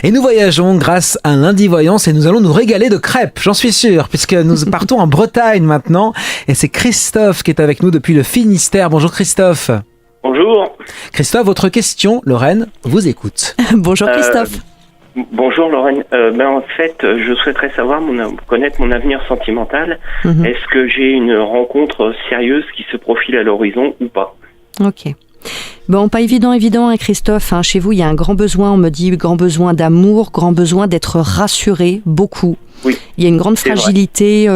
Et nous voyageons grâce à Lundi Voyance et nous allons nous régaler de crêpes, j'en suis sûr, puisque nous partons en Bretagne maintenant. Et c'est Christophe qui est avec nous depuis le Finistère. Bonjour Christophe. Bonjour. Christophe, votre question, Lorraine, vous écoute. Bonjour Christophe. Bonjour Lorraine. En fait, je souhaiterais savoir, connaître mon avenir sentimental. Est-ce que j'ai une rencontre sérieuse qui se profile à l'horizon ou pas? Ok. Bon, pas évident, hein, Christophe. Hein, chez vous, il y a un grand besoin, on me dit, grand besoin d'amour, grand besoin d'être rassuré, beaucoup. Oui. Il y a une grande fragilité,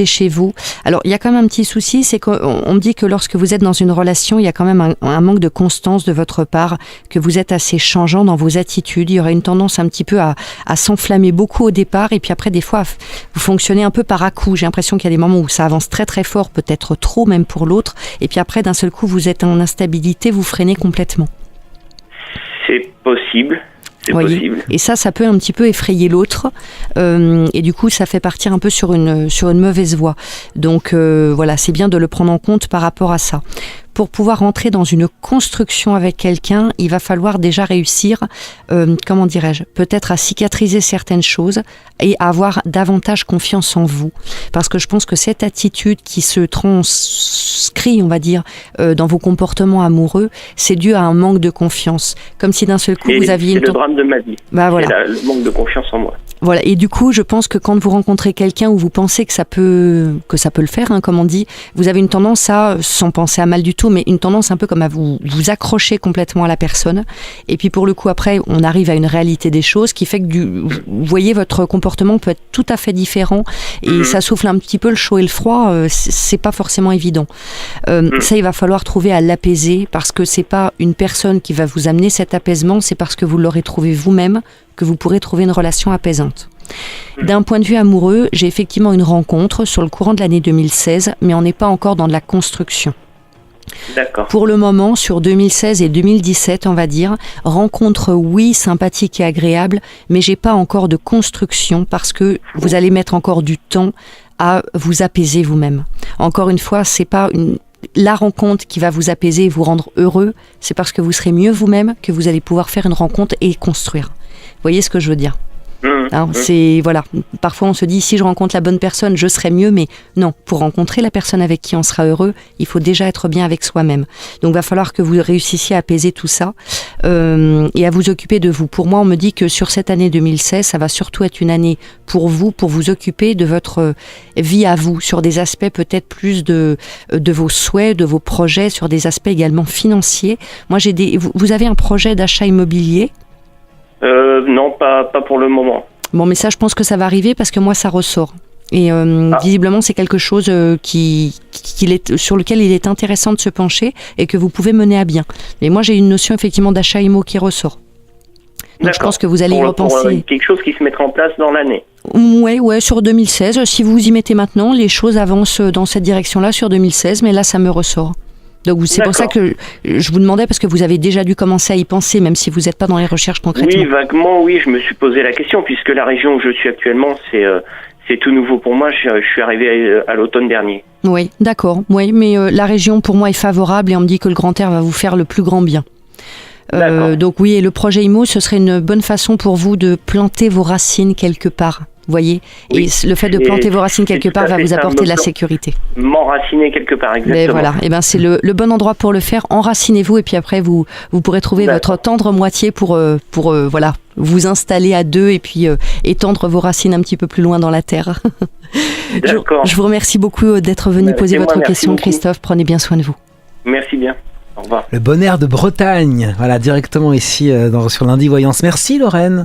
chez vous. Alors, il y a quand même un petit souci, c'est qu'on me dit que lorsque vous êtes dans une relation, il y a quand même un manque de constance de votre part, que vous êtes assez changeant dans vos attitudes. Il y aurait une tendance un petit peu à s'enflammer beaucoup au départ, et puis après, des fois, vous fonctionnez un peu par à-coups. J'ai l'impression qu'il y a des moments où ça avance très très fort, peut-être trop même pour l'autre, et puis après, d'un seul coup, vous êtes en instabilité, vous freinez complètement. C'est possible. Possible. Et ça peut un petit peu effrayer l'autre, et du coup ça fait partir un peu sur une mauvaise voie. Donc voilà, c'est bien de le prendre en compte par rapport à ça. Pour pouvoir rentrer dans une construction avec quelqu'un, il va falloir déjà réussir, peut-être à cicatriser certaines choses et à avoir davantage confiance en vous. Parce que je pense que cette attitude qui se transcrit, on va dire, dans vos comportements amoureux, c'est dû à un manque de confiance. Comme si d'un seul coup vous aviez C'est le drame de ma vie. Voilà. C'est le manque de confiance en moi. Voilà, et du coup, je pense que quand vous rencontrez quelqu'un où vous pensez que ça peut le faire, hein, comme on dit, vous avez une tendance à, sans penser à mal du tout, mais une tendance un peu comme à vous accrocher complètement à la personne. Et puis pour le coup, après, on arrive à une réalité des choses qui fait que vous voyez, votre comportement peut être tout à fait différent et ça souffle un petit peu le chaud et le froid. C'est pas forcément évident. Ça, il va falloir trouver à l'apaiser parce que c'est pas une personne qui va vous amener cet apaisement, c'est parce que vous l'aurez trouvé vous-même que vous pourrez trouver une relation apaisante. D'un point de vue amoureux, j'ai effectivement une rencontre sur le courant de l'année 2016, mais on n'est pas encore dans de la construction. D'accord. Pour le moment, sur 2016 et 2017, on va dire, rencontre, oui, sympathique et agréable, mais j'ai pas encore de construction parce que vous allez mettre encore du temps à vous apaiser vous-même. Encore une fois, c'est pas la rencontre qui va vous apaiser et vous rendre heureux, c'est parce que vous serez mieux vous-même que vous allez pouvoir faire une rencontre et construire. Vous voyez ce que je veux dire? Alors, voilà. Parfois on se dit si je rencontre la bonne personne je serai mieux, mais non, pour rencontrer la personne avec qui on sera heureux, il faut déjà être bien avec soi-même. Donc il va falloir que vous réussissiez à apaiser tout ça et à vous occuper de vous. Pour moi, on me dit que sur cette année 2016, ça va surtout être une année pour vous occuper de votre vie à vous, sur des aspects peut-être plus de vos souhaits, de vos projets, sur des aspects également financiers. Moi, vous avez un projet d'achat immobilier? Non, pas pour le moment. Bon, mais ça, je pense que ça va arriver parce que moi, ça ressort. Et visiblement, c'est quelque chose sur lequel il est intéressant de se pencher et que vous pouvez mener à bien. Mais moi, j'ai une notion effectivement d'achat IMO qui ressort. Donc, je pense que vous allez y repenser. Quelque chose qui se mettra en place dans l'année. Ouais, sur 2016. Si vous vous y mettez maintenant, les choses avancent dans cette direction-là sur 2016, mais là, ça me ressort. Donc c'est pour ça que je vous demandais, parce que vous avez déjà dû commencer à y penser, même si vous n'êtes pas dans les recherches concrètement. Oui, vaguement, oui, je me suis posé la question, puisque la région où je suis actuellement, c'est tout nouveau pour moi. Je suis arrivé à l'automne dernier. Oui, d'accord. Oui, mais la région, pour moi, est favorable et on me dit que le grand air va vous faire le plus grand bien. Donc oui, et le projet IMO, ce serait une bonne façon pour vous de planter vos racines quelque part. Vous voyez, oui. Et le fait de planter vos racines quelque part va vous apporter de la sécurité. M'enraciner quelque part, exactement. Mais voilà, et c'est le bon endroit pour le faire. Enracinez-vous et puis après vous pourrez trouver votre tendre moitié pour vous installer à deux et puis étendre vos racines un petit peu plus loin dans la terre. D'accord. Je vous remercie beaucoup d'être venu poser votre question, beaucoup. Christophe. Prenez bien soin de vous. Merci bien. Au revoir. Le bon air de Bretagne, voilà, directement ici sur Lundi Voyance. Merci Lorraine.